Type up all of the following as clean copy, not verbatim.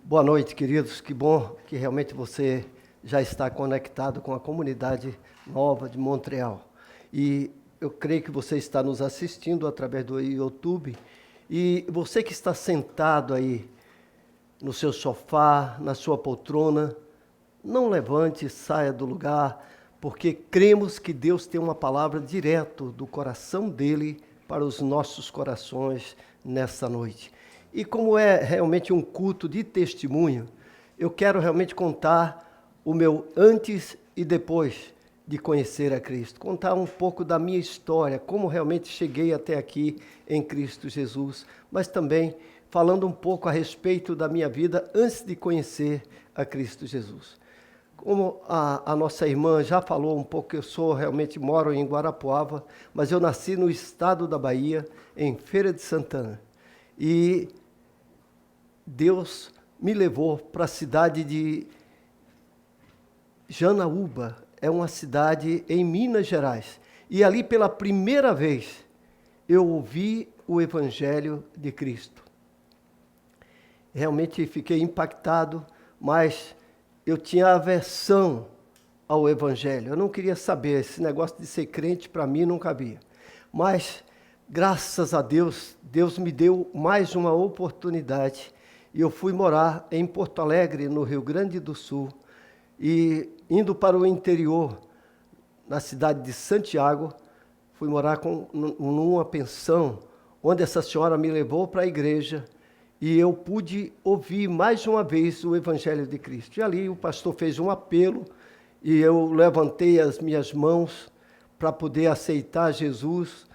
Boa noite, queridos. Que bom que realmente você já está conectado com a comunidade nova de Montreal. E eu creio que você está nos assistindo através do YouTube. E você que está sentado aí no seu sofá, na sua poltrona, não levante, saia do lugar, porque cremos que Deus tem uma palavra direto do coração dele para os nossos corações nessa noite. E como é realmente um culto de testemunho, eu quero realmente contar o meu antes e depois de conhecer a Cristo. Contar um pouco da minha história, como realmente cheguei até aqui em Cristo Jesus, mas também falando um pouco a respeito da minha vida antes de conhecer a Cristo Jesus. Como a nossa irmã já falou um pouco, eu realmente moro em Guarapuava, mas eu nasci no estado da Bahia, em Feira de Santana. E Deus me levou para a cidade de Janaúba, é uma cidade em Minas Gerais. E ali pela primeira vez eu ouvi o Evangelho de Cristo. Realmente fiquei impactado, mas eu tinha aversão ao Evangelho. Eu não queria saber, esse negócio de ser crente para mim não cabia. Mas, graças a Deus, Deus me deu mais uma oportunidade. E eu fui morar em Porto Alegre, no Rio Grande do Sul. E indo para o interior, na cidade de Santiago, fui morar numa pensão, onde essa senhora me levou para a igreja. E eu pude ouvir mais uma vez o Evangelho de Cristo. E ali o pastor fez um apelo e eu levantei as minhas mãos para poder aceitar Jesus.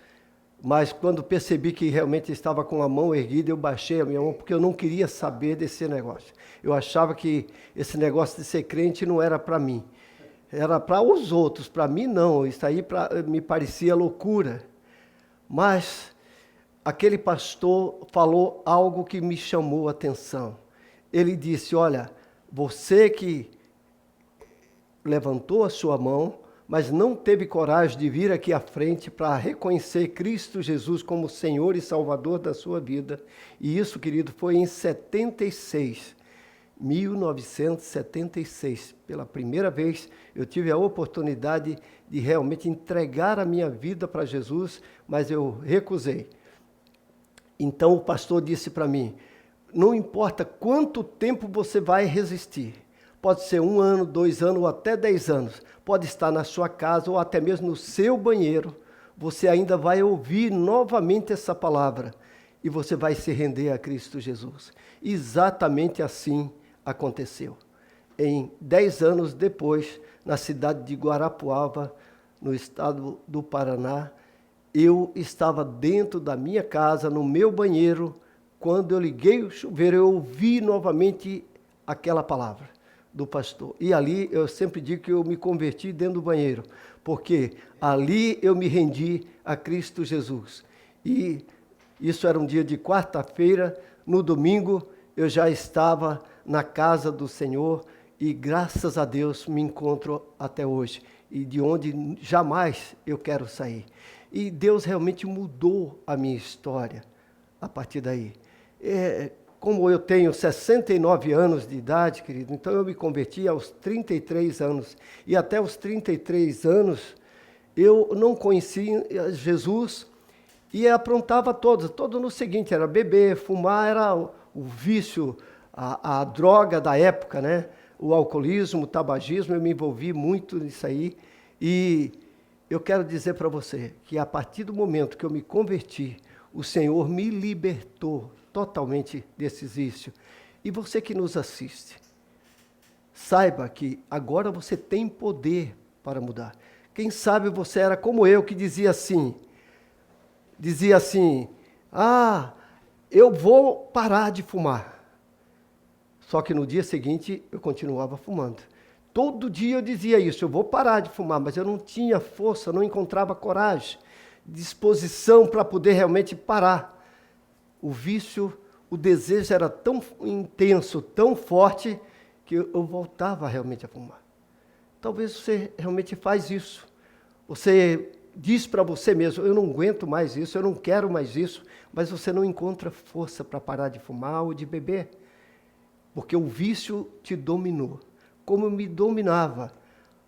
Mas quando percebi que realmente estava com a mão erguida, eu baixei a minha mão porque eu não queria saber desse negócio. Eu achava que esse negócio de ser crente não era para mim. Era para os outros, para mim não. Isso aí me parecia loucura. Mas aquele pastor falou algo que me chamou a atenção. Ele disse, olha, você que levantou a sua mão, mas não teve coragem de vir aqui à frente para reconhecer Cristo Jesus como Senhor e Salvador da sua vida. E isso, querido, foi em 1976. Pela primeira vez, eu tive a oportunidade de realmente entregar a minha vida para Jesus, mas eu recusei. Então o pastor disse para mim, não importa quanto tempo você vai resistir, pode ser 1 ano, 2 anos ou até 10 anos, pode estar na sua casa ou até mesmo no seu banheiro, você ainda vai ouvir novamente essa palavra e você vai se render a Cristo Jesus. Exatamente assim aconteceu. Em 10 anos depois, na cidade de Guarapuava, no estado do Paraná, eu estava dentro da minha casa, no meu banheiro, quando eu liguei o chuveiro, eu ouvi novamente aquela palavra do pastor. E ali eu sempre digo que eu me converti dentro do banheiro, porque ali eu me rendi a Cristo Jesus. E isso era um dia de quarta-feira, no domingo eu já estava na casa do Senhor e graças a Deus me encontro até hoje. E de onde jamais eu quero sair. E Deus realmente mudou a minha história a partir daí. Como eu tenho 69 anos de idade, querido, então eu me converti aos 33 anos. E até os 33 anos eu não conhecia Jesus e aprontava todo no seguinte, era beber, fumar, era o vício, a droga da época, né? O alcoolismo, o tabagismo, eu me envolvi muito nisso aí. E eu quero dizer para você que a partir do momento que eu me converti, o Senhor me libertou totalmente desse vício. E você que nos assiste, saiba que agora você tem poder para mudar. Quem sabe você era como eu, que dizia assim, eu vou parar de fumar. Só que no dia seguinte eu continuava fumando. Todo dia eu dizia isso, eu vou parar de fumar, mas eu não tinha força, não encontrava coragem, disposição para poder realmente parar. O vício, o desejo era tão intenso, tão forte, que eu voltava realmente a fumar. Talvez você realmente faz isso. Você diz para você mesmo, eu não aguento mais isso, eu não quero mais isso, mas você não encontra força para parar de fumar ou de beber. porque o vício te dominou, como me dominava.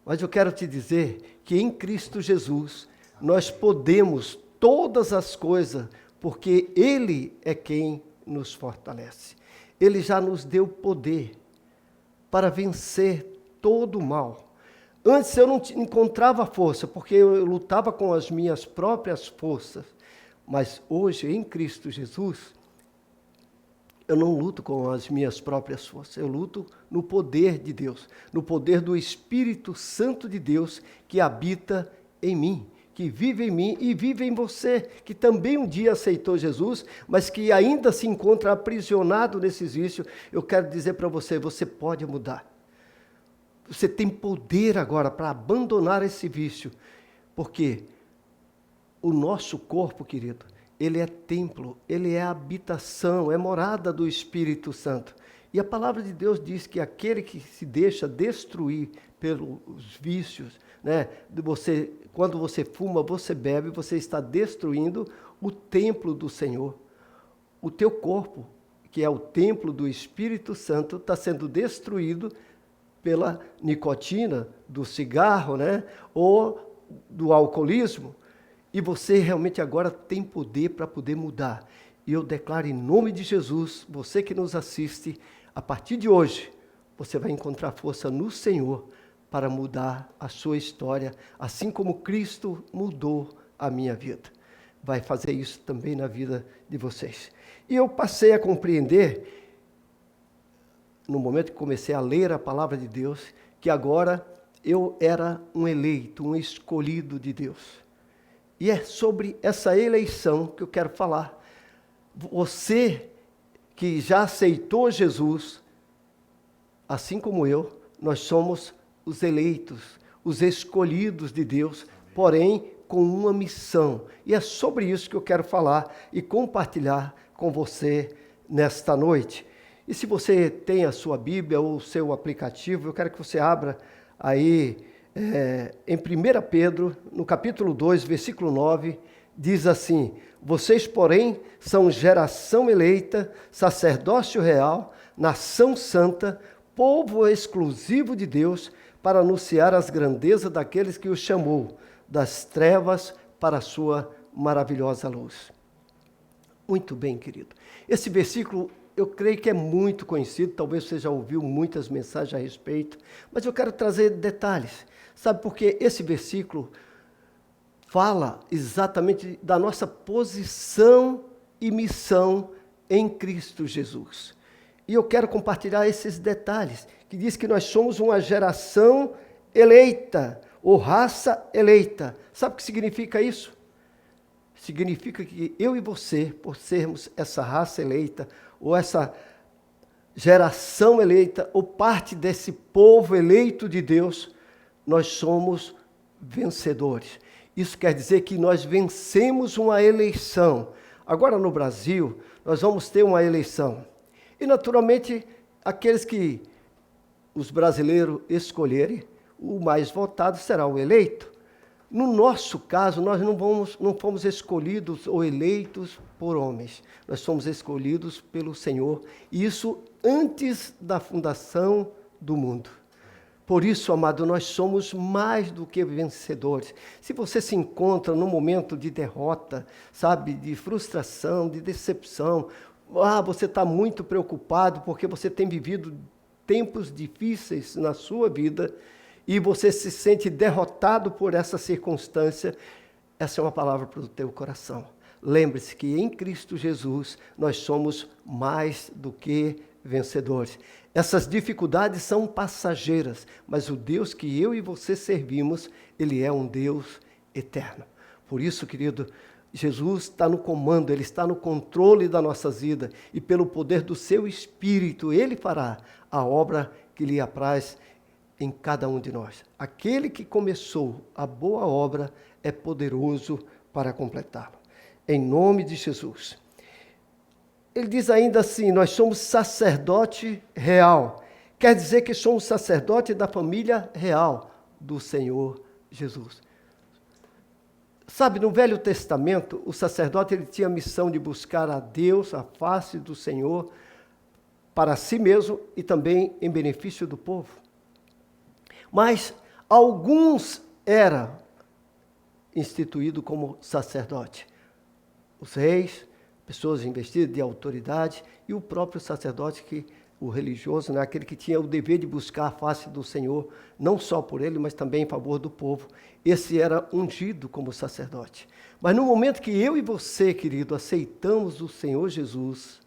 Mas eu quero te dizer que em Cristo Jesus nós podemos todas as coisas, porque Ele é quem nos fortalece. Ele já nos deu poder para vencer todo o mal. Antes eu não encontrava força, porque eu lutava com as minhas próprias forças. Mas hoje, em Cristo Jesus, eu não luto com as minhas próprias forças, eu luto no poder de Deus, no poder do Espírito Santo de Deus que habita em mim, que vive em mim e vive em você, que também um dia aceitou Jesus, mas que ainda se encontra aprisionado nesses vícios. Eu quero dizer para você, você pode mudar. Você tem poder agora para abandonar esse vício, porque o nosso corpo, querido, ele é templo, ele é habitação, é morada do Espírito Santo. E a palavra de Deus diz que aquele que se deixa destruir pelos vícios, né? Quando você fuma, você bebe, você está destruindo o templo do Senhor. O teu corpo, que é o templo do Espírito Santo, está sendo destruído pela nicotina, do cigarro, né? Ou do alcoolismo. E você realmente agora tem poder para poder mudar. E eu declaro em nome de Jesus, você que nos assiste, a partir de hoje, você vai encontrar força no Senhor para mudar a sua história, assim como Cristo mudou a minha vida. Vai fazer isso também na vida de vocês. E eu passei a compreender, no momento que comecei a ler a palavra de Deus, que agora eu era um eleito, um escolhido de Deus. E é sobre essa eleição que eu quero falar. Você que já aceitou Jesus, assim como eu, nós somos os eleitos, os escolhidos de Deus, porém com uma missão. E é sobre isso que eu quero falar e compartilhar com você nesta noite. E se você tem a sua Bíblia ou o seu aplicativo, eu quero que você abra aí em 1 Pedro, no capítulo 2, versículo 9, diz assim: vocês, porém, são geração eleita, sacerdócio real, nação santa, povo exclusivo de Deus, para anunciar as grandezas daqueles que o chamou, das trevas para a sua maravilhosa luz. Muito bem, querido. Esse versículo, eu creio que é muito conhecido, talvez você já ouviu muitas mensagens a respeito, mas eu quero trazer detalhes. Sabe por quê? Esse versículo fala exatamente da nossa posição e missão em Cristo Jesus. E eu quero compartilhar esses detalhes, que diz que nós somos uma geração eleita, ou raça eleita. Sabe o que significa isso? Significa que eu e você, por sermos essa raça eleita, ou essa geração eleita, ou parte desse povo eleito de Deus, nós somos vencedores. Isso quer dizer que nós vencemos uma eleição. Agora no Brasil, nós vamos ter uma eleição. E naturalmente, aqueles que os brasileiros escolherem, o mais votado será o eleito. No nosso caso, nós não fomos escolhidos ou eleitos por homens. Nós somos escolhidos pelo Senhor. E isso antes da fundação do mundo. Por isso, amado, nós somos mais do que vencedores. Se você se encontra num momento de derrota, sabe, de frustração, de decepção, você está muito preocupado porque você tem vivido tempos difíceis na sua vida e você se sente derrotado por essa circunstância, essa é uma palavra para o teu coração. Lembre-se que em Cristo Jesus nós somos mais do que vencedores. Essas dificuldades são passageiras, mas o Deus que eu e você servimos, Ele é um Deus eterno. Por isso, querido, Jesus está no comando, Ele está no controle da nossa vida e pelo poder do seu Espírito, Ele fará a obra que lhe apraz em cada um de nós. Aquele que começou a boa obra é poderoso para completá-la. Em nome de Jesus. Ele diz ainda assim, nós somos sacerdote real. Quer dizer que somos sacerdote da família real do Senhor Jesus. Sabe, no Velho Testamento, o sacerdote ele tinha a missão de buscar a Deus, a face do Senhor, para si mesmo e também em benefício do povo. Mas alguns eram instituídos como sacerdote. Os reis, pessoas investidas de autoridade, e o próprio sacerdote, o religioso, né, aquele que tinha o dever de buscar a face do Senhor, não só por ele, mas também em favor do povo. Esse era ungido como sacerdote. Mas no momento que eu e você, querido, aceitamos o Senhor Jesus,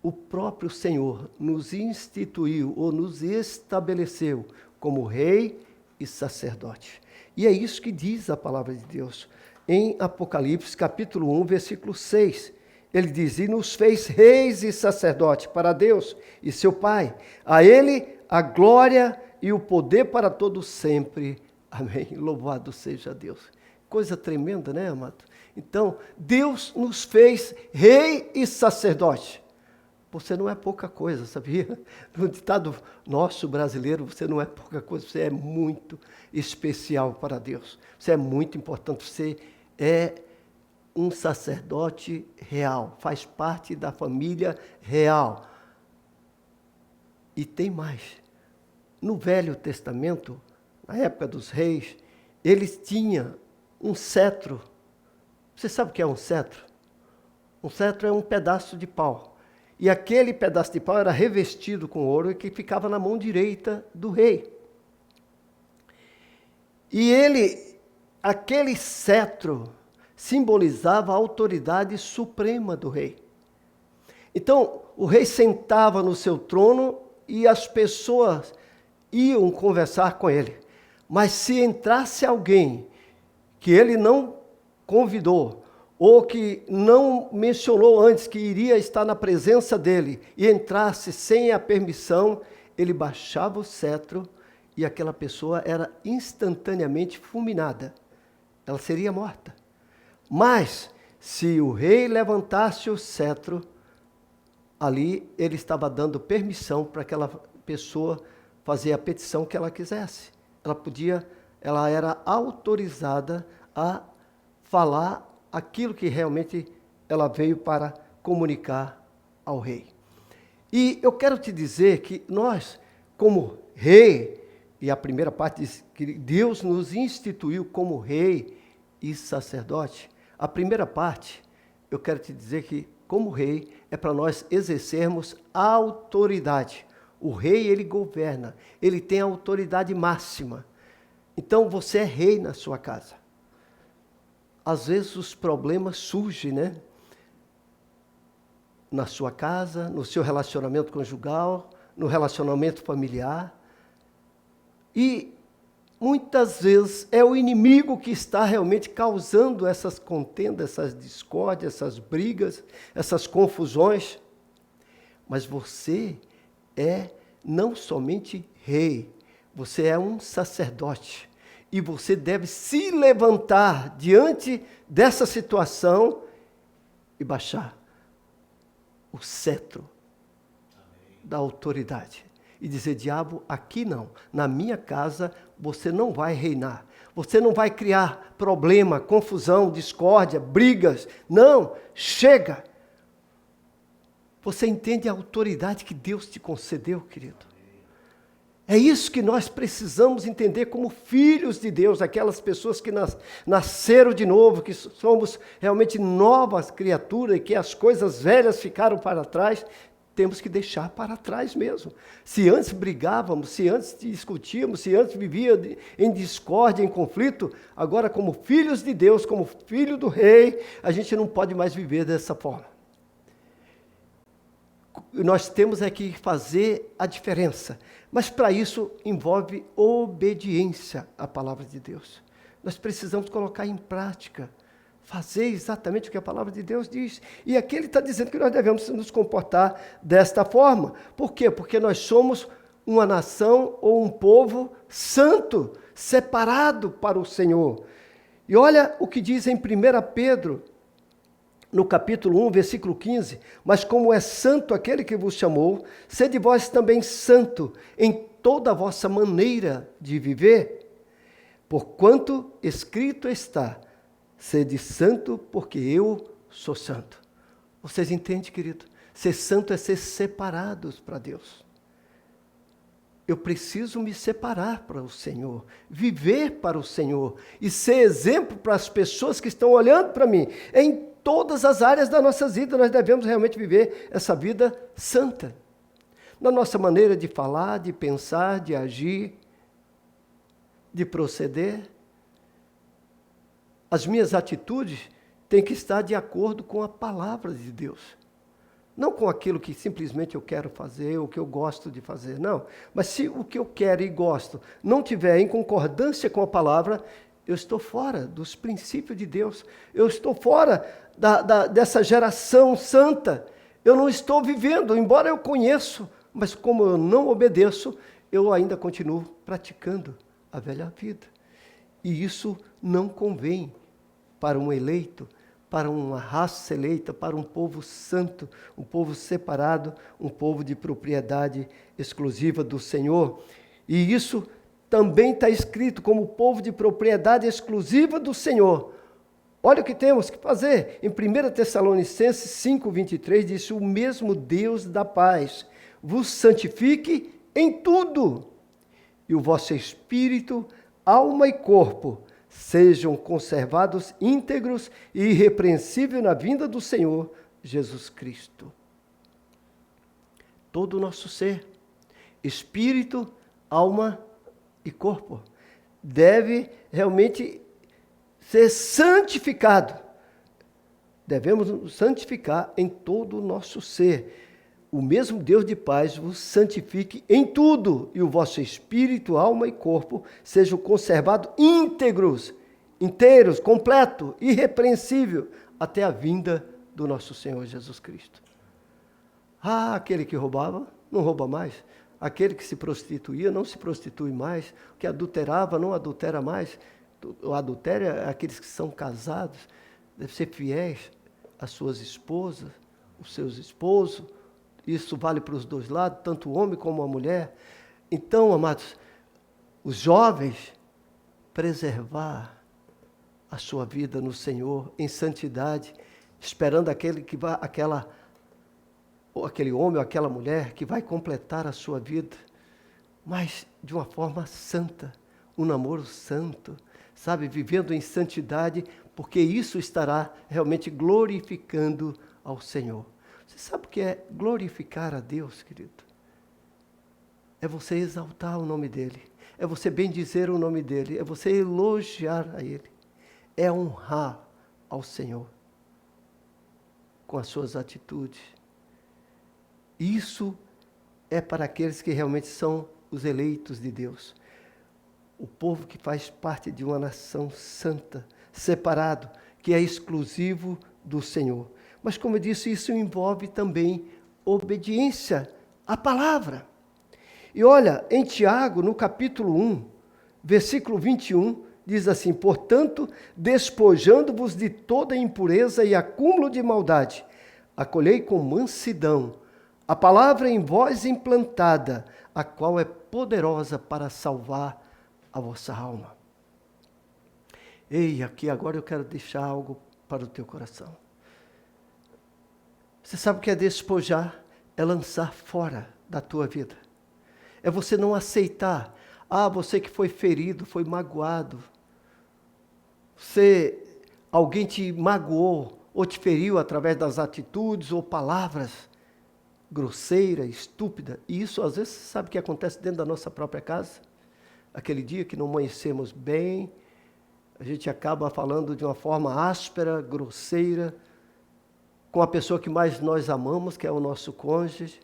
o próprio Senhor nos instituiu ou nos estabeleceu como rei e sacerdote. E é isso que diz a palavra de Deus. Em Apocalipse, capítulo 1, versículo 6, ele diz: e nos fez reis e sacerdotes para Deus e seu Pai. A ele a glória e o poder para todos sempre. Amém. Louvado seja Deus. Coisa tremenda, né, amado? Então, Deus nos fez rei e sacerdote. Você não é pouca coisa, sabia? No ditado nosso brasileiro, você não é pouca coisa, você é muito especial para Deus. Você é muito importante, você é um sacerdote real, faz parte da família real. E tem mais. No Velho Testamento, na época dos reis, eles tinham um cetro. Você sabe o que é um cetro? Um cetro é um pedaço de pau. E aquele pedaço de pau era revestido com ouro e que ficava na mão direita do rei. E aquele cetro simbolizava a autoridade suprema do rei. Então, o rei sentava no seu trono e as pessoas iam conversar com ele. Mas se entrasse alguém que ele não convidou, ou que não mencionou antes que iria estar na presença dele, e entrasse sem a permissão, ele baixava o cetro e aquela pessoa era instantaneamente fulminada. Ela seria morta. Mas, se o rei levantasse o cetro, ali ele estava dando permissão para aquela pessoa fazer a petição que ela quisesse. Ela era autorizada a falar aquilo que realmente ela veio para comunicar ao rei. E eu quero te dizer que nós, como rei, e a primeira parte diz que Deus nos instituiu como rei e sacerdote. A primeira parte, eu quero te dizer que, como rei, é para nós exercermos a autoridade. O rei, ele governa, ele tem a autoridade máxima. Então, você é rei na sua casa. Às vezes os problemas surgem, né? Na sua casa, no seu relacionamento conjugal, no relacionamento familiar. E muitas vezes é o inimigo que está realmente causando essas contendas, essas discórdias, essas brigas, essas confusões. Mas você é não somente rei, você é um sacerdote. E você deve se levantar diante dessa situação e baixar o cetro da autoridade. E dizer: diabo, aqui não, na minha casa você não vai reinar. Você não vai criar problema, confusão, discórdia, brigas. Não, chega. Você entende a autoridade que Deus te concedeu, querido? É isso que nós precisamos entender como filhos de Deus, aquelas pessoas que nasceram de novo, que somos realmente novas criaturas e que as coisas velhas ficaram para trás, temos que deixar para trás mesmo. Se antes brigávamos, se antes discutíamos, se antes vivia em discórdia, em conflito, agora como filhos de Deus, como filho do rei, a gente não pode mais viver dessa forma. Nós temos que fazer a diferença. Mas para isso envolve obediência à palavra de Deus. Nós precisamos colocar em prática, fazer exatamente o que a palavra de Deus diz. E aqui ele está dizendo que nós devemos nos comportar desta forma. Por quê? Porque nós somos uma nação ou um povo santo, separado para o Senhor. E olha o que diz em 1 Pedro, no capítulo 1, versículo 15, mas como é santo aquele que vos chamou, sede vós também santo em toda a vossa maneira de viver, porquanto escrito está, sede santo porque eu sou santo. Vocês entendem, querido? Ser santo é ser separados para Deus. Eu preciso me separar para o Senhor, viver para o Senhor e ser exemplo para as pessoas que estão olhando para mim. Em todas as áreas da nossa vida, nós devemos realmente viver essa vida santa. Na nossa maneira de falar, de pensar, de agir, de proceder. As minhas atitudes têm que estar de acordo com a palavra de Deus. Não com aquilo que simplesmente eu quero fazer, o que eu gosto de fazer, não. Mas se o que eu quero e gosto não tiver em concordância com a palavra, eu estou fora dos princípios de Deus. Eu estou fora dessa geração santa. Eu não estou vivendo, embora eu conheço, mas como eu não obedeço, eu ainda continuo praticando a velha vida. E isso não convém para um eleito, para uma raça eleita, para um povo santo, um povo separado, um povo de propriedade exclusiva do Senhor. E isso também está escrito como povo de propriedade exclusiva do Senhor. Olha o que temos que fazer. Em 1 Tessalonicenses 5:23 diz: o mesmo Deus da paz vos santifique em tudo, e o vosso espírito, alma e corpo sejam conservados íntegros e irrepreensíveis na vinda do Senhor Jesus Cristo. Todo o nosso ser, espírito, alma e corpo, deve realmente ser santificado. Devemos nos santificar em todo o nosso ser. O mesmo Deus de paz vos santifique em tudo, e o vosso espírito, alma e corpo sejam conservados íntegros, inteiros, completo, irrepreensível, até a vinda do nosso Senhor Jesus Cristo. Ah, aquele que roubava, não rouba mais. Aquele que se prostituía, não se prostitui mais. O que adulterava, não adultera mais. O adultério é aqueles que são casados, devem ser fiéis às suas esposas, os seus esposos. Isso vale para os dois lados, tanto o homem como a mulher. Então, amados, os jovens, preservar a sua vida no Senhor, em santidade, esperando aquele homem ou aquela mulher que vai completar a sua vida, mas de uma forma santa, um namoro santo, sabe, vivendo em santidade, porque isso estará realmente glorificando ao Senhor. Você sabe o que é glorificar a Deus, querido? É você exaltar o nome dEle. É você bendizer o nome dEle. É você elogiar a Ele. É honrar ao Senhor com as suas atitudes. Isso é para aqueles que realmente são os eleitos de Deus. O povo que faz parte de uma nação santa, separado, que é exclusivo do Senhor. Mas, como eu disse, isso envolve também obediência à palavra. E olha, em Tiago, no capítulo 1, versículo 21, diz assim: portanto, despojando-vos de toda impureza e acúmulo de maldade, acolhei com mansidão a palavra em vós implantada, a qual é poderosa para salvar a vossa alma. Ei, aqui agora eu quero deixar algo para o teu coração. Você sabe o que é despojar? É lançar fora da tua vida. É você não aceitar. Ah, você que foi ferido, foi magoado. Alguém te magoou ou te feriu através das atitudes ou palavras grosseiras, estúpidas. E isso às vezes sabe o que acontece dentro da nossa própria casa? Aquele dia que não amanhecemos bem, a gente acaba falando de uma forma áspera, grosseira, com a pessoa que mais nós amamos, que é o nosso cônjuge,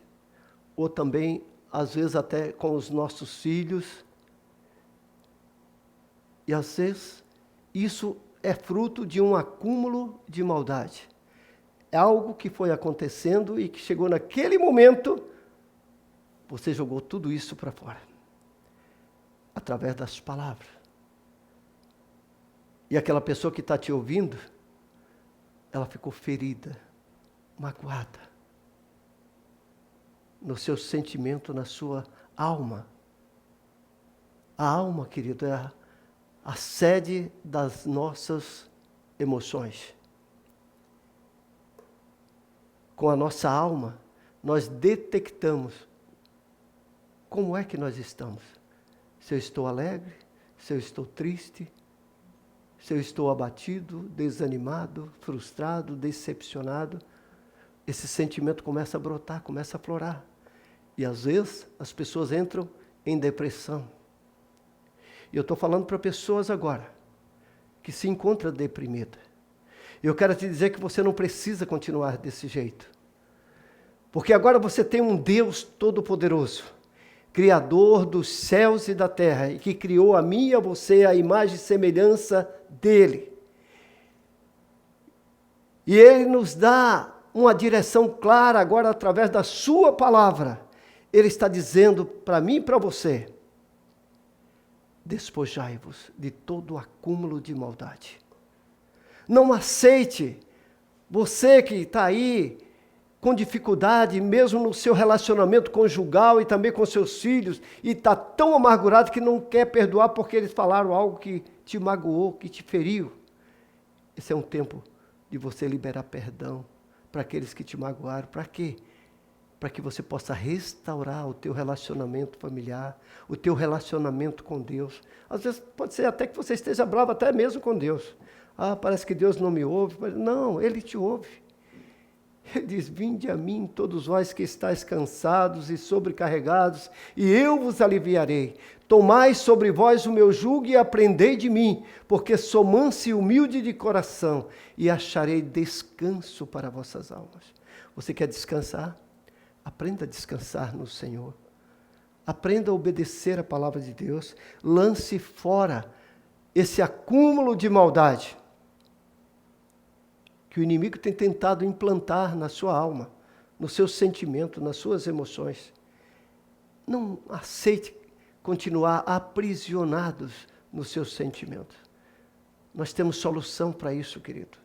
ou também, às vezes, até com os nossos filhos. E, às vezes, isso é fruto de um acúmulo de maldade. É algo que foi acontecendo e que chegou naquele momento, você jogou tudo isso para fora, através das palavras. E aquela pessoa que está te ouvindo, ela ficou ferida, magoada, no seu sentimento, na sua alma. A alma, querido, é a sede das nossas emoções. com a nossa alma, nós detectamos como é que nós estamos. Se eu estou alegre, se eu estou triste, se eu estou abatido, desanimado, frustrado, decepcionado, esse sentimento começa a brotar, começa a florar. E às vezes as pessoas entram em depressão. E eu estou falando para pessoas agora que se encontram deprimidas. E eu quero te dizer que você não precisa continuar desse jeito. Porque agora você tem um Deus todo-poderoso, Criador dos céus e da terra, e que criou a mim e a você a imagem e semelhança dele. E ele nos dá uma direção clara agora através da sua palavra. Ele está dizendo para mim e para você: despojai-vos de todo o acúmulo de maldade. Não aceite, você que está aí com dificuldade, mesmo no seu relacionamento conjugal e também com seus filhos, e está tão amargurado que não quer perdoar porque eles falaram algo que te magoou, que te feriu. Esse é um tempo de você liberar perdão para aqueles que te magoaram. Para quê? Para que você possa restaurar o teu relacionamento familiar, o teu relacionamento com Deus. Às vezes pode ser até que você esteja bravo até mesmo com Deus. Ah, parece que Deus não me ouve. Não, Ele te ouve. Ele diz: vinde a mim todos vós que estáis cansados e sobrecarregados, e eu vos aliviarei. Tomai sobre vós o meu jugo e aprendei de mim, porque sou manso e humilde de coração, e acharei descanso para vossas almas. Você quer descansar? Aprenda a descansar no Senhor. Aprenda a obedecer a palavra de Deus. Lance fora esse acúmulo de maldade que o inimigo tem tentado implantar na sua alma, no seu sentimento, nas suas emoções. Não aceite continuar aprisionados nos seus sentimentos. Nós temos solução para isso, querido.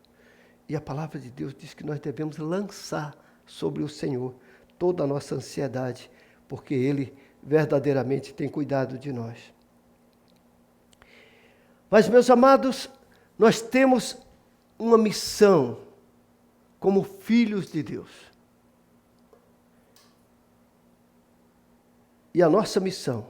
E a palavra de Deus diz que nós devemos lançar sobre o Senhor toda a nossa ansiedade, porque Ele verdadeiramente tem cuidado de nós. Mas, meus amados, nós temos uma missão como filhos de Deus. E a nossa missão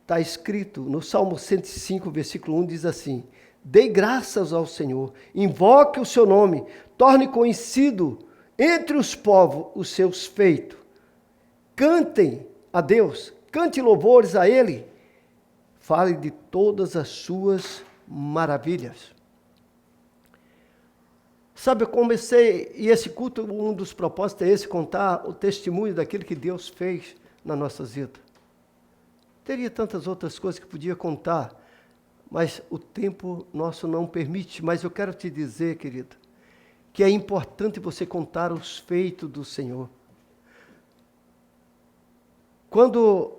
está escrito no Salmo 105, versículo 1, diz assim: dê graças ao Senhor, invoque o seu nome, torne conhecido entre os povos os seus feitos. Cantem a Deus, cante louvores a Ele, fale de todas as suas maravilhas. Sabe, eu comecei, e esse culto, um dos propósitos é esse, contar o testemunho daquilo que Deus fez nas nossas vidas. Teria tantas outras coisas que podia contar, mas o tempo nosso não permite. Mas eu quero te dizer, querido, que é importante você contar os feitos do Senhor. Quando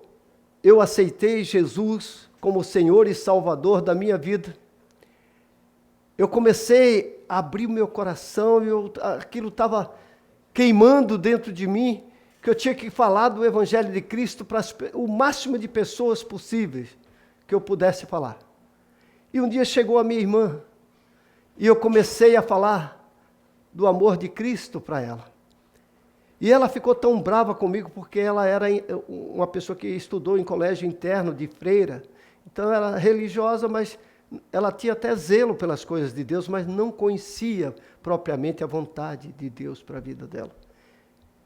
eu aceitei Jesus como Senhor e Salvador da minha vida, eu comecei a abrir o meu coração e aquilo estava queimando dentro de mim, que eu tinha que falar do Evangelho de Cristo para o máximo de pessoas possíveis que eu pudesse falar. E um dia chegou a minha irmã e eu comecei a falar do amor de Cristo para ela. E ela ficou tão brava comigo porque ela era uma pessoa que estudou em colégio interno de freira. Então ela era religiosa, mas ela tinha até zelo pelas coisas de Deus, mas não conhecia propriamente a vontade de Deus para a vida dela.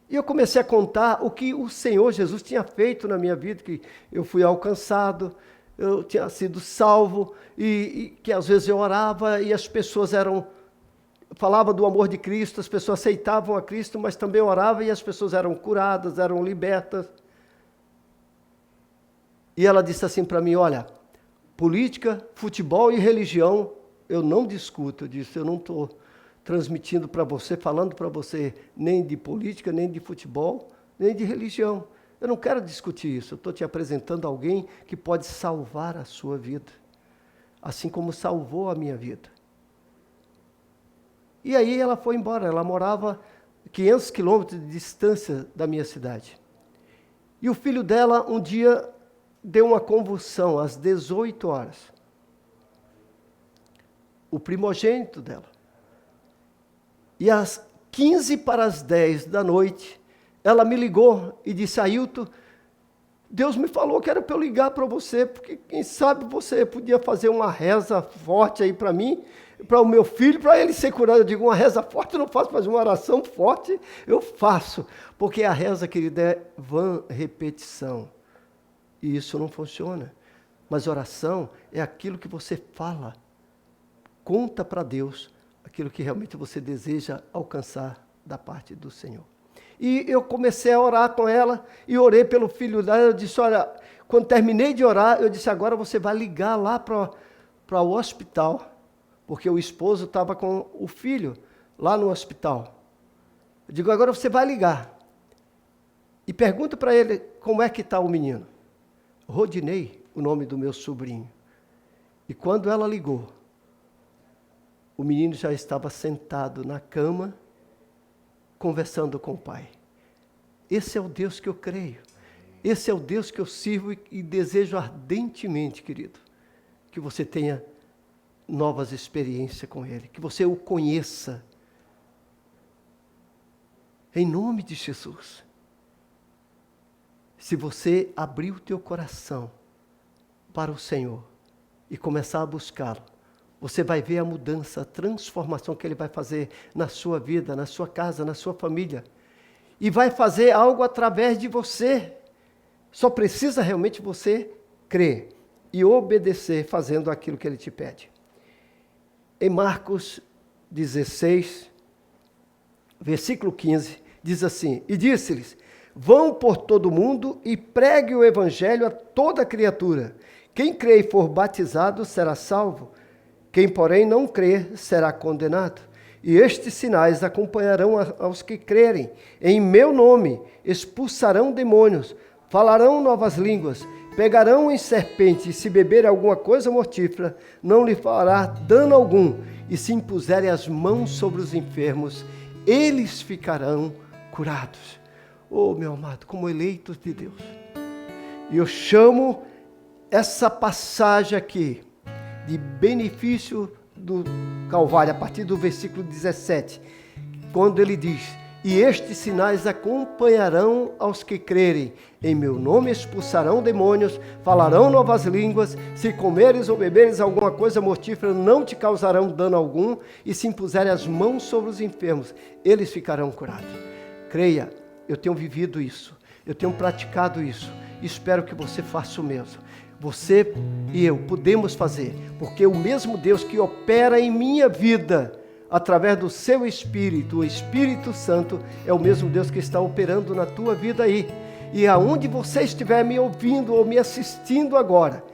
E eu comecei a contar o que o Senhor Jesus tinha feito na minha vida, que eu fui alcançado, eu tinha sido salvo, e que às vezes eu orava e as pessoas falava do amor de Cristo, as pessoas aceitavam a Cristo, mas também orava e as pessoas eram curadas, eram libertas. E ela disse assim para mim: olha, política, futebol e religião eu não discuto. Eu disse: eu não estou transmitindo para você, falando para você nem de política, nem de futebol, nem de religião. Eu não quero discutir isso. Eu estou te apresentando alguém que pode salvar a sua vida, assim como salvou a minha vida. E aí ela foi embora. Ela morava 500 quilômetros de distância da minha cidade. E o filho dela um dia deu uma convulsão às 18 horas. O primogênito dela. E às 15 para as 10 da noite, ela me ligou e disse: Ailton, Deus me falou que era para eu ligar para você, porque quem sabe você podia fazer uma reza forte aí para mim, para o meu filho, para ele ser curado. Eu digo, uma reza forte eu não faço, mas uma oração forte eu faço. Porque a reza, querida, é vã repetição. E isso não funciona. Mas oração é aquilo que você fala. Conta para Deus aquilo que realmente você deseja alcançar da parte do Senhor. E eu comecei a orar com ela e orei pelo filho dela. Eu disse, olha, quando terminei de orar, eu disse, agora você vai ligar lá para o hospital, porque o esposo estava com o filho lá no hospital. Eu digo, agora você vai ligar e pergunta para ele como é que está o menino. Rodinei, o nome do meu sobrinho. E quando ela ligou, o menino já estava sentado na cama, conversando com o Pai. Esse é o Deus que eu creio. Esse é o Deus que eu sirvo e desejo ardentemente, querido, que você tenha novas experiências com Ele, que você o conheça. Em nome de Jesus. Se você abrir o teu coração para o Senhor e começar a buscá-lo, você vai ver a mudança, a transformação que Ele vai fazer na sua vida, na sua casa, na sua família. E vai fazer algo através de você. Só precisa realmente você crer e obedecer fazendo aquilo que Ele te pede. Em Marcos 16, versículo 15, diz assim, e disse-lhes, vão por todo o mundo e pregue o evangelho a toda criatura. Quem crê e for batizado será salvo. Quem, porém, não crer será condenado. E estes sinais acompanharão aos que crerem. Em meu nome expulsarão demônios, falarão novas línguas, pegarão em serpente, e se beberem alguma coisa mortífera, não lhe fará dano algum. E se impuserem as mãos sobre os enfermos, eles ficarão curados. Oh, meu amado, como eleitos de Deus. E eu chamo essa passagem aqui de benefício do Calvário, a partir do versículo 17, quando ele diz, e estes sinais acompanharão aos que crerem, em meu nome expulsarão demônios, falarão novas línguas, se comeres ou beberes alguma coisa mortífera, não te causarão dano algum, e se impuserem as mãos sobre os enfermos, eles ficarão curados. Creia, eu tenho vivido isso, eu tenho praticado isso, espero que você faça o mesmo. Você e eu podemos fazer, porque o mesmo Deus que opera em minha vida, através do seu Espírito, o Espírito Santo, é o mesmo Deus que está operando na tua vida aí. E aonde você estiver me ouvindo ou me assistindo agora,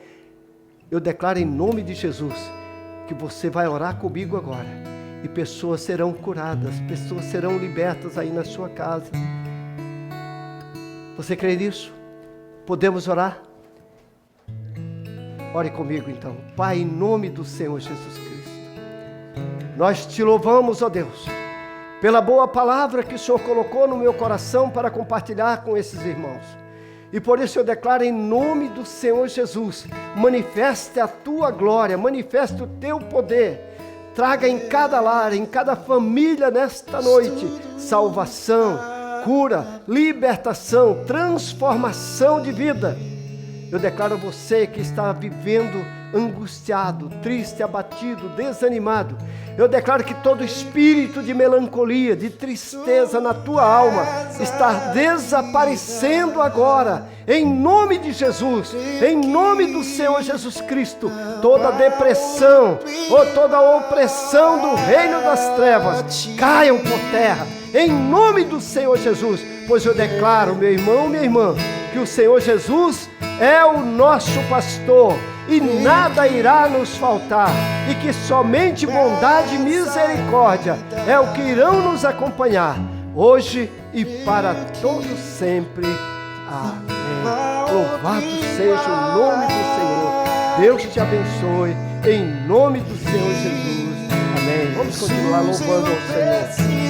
eu declaro em nome de Jesus, que você vai orar comigo agora, e pessoas serão curadas, pessoas serão libertas aí na sua casa. Você crê nisso? Podemos orar? Ore comigo então. Pai, em nome do Senhor Jesus Cristo, nós te louvamos, ó Deus, pela boa palavra que o Senhor colocou no meu coração para compartilhar com esses irmãos. E por isso eu declaro em nome do Senhor Jesus, manifeste a tua glória, manifeste o teu poder, traga em cada lar, em cada família nesta noite, salvação, cura, libertação, transformação de vida. Eu declaro a você que está vivendo angustiado, triste, abatido, desanimado. Eu declaro que todo espírito de melancolia, de tristeza na tua alma está desaparecendo agora. Em nome de Jesus, em nome do Senhor Jesus Cristo, toda depressão ou toda opressão do reino das trevas caiam por terra. Em nome do Senhor Jesus, pois eu declaro, meu irmão, minha irmã, que o Senhor Jesus é o nosso pastor e nada irá nos faltar, e que somente bondade e misericórdia é o que irão nos acompanhar, hoje e para todo sempre. Amém. Louvado seja o nome do Senhor. Deus te abençoe, em nome do Senhor Jesus. Amém. Vamos continuar louvando ao Senhor.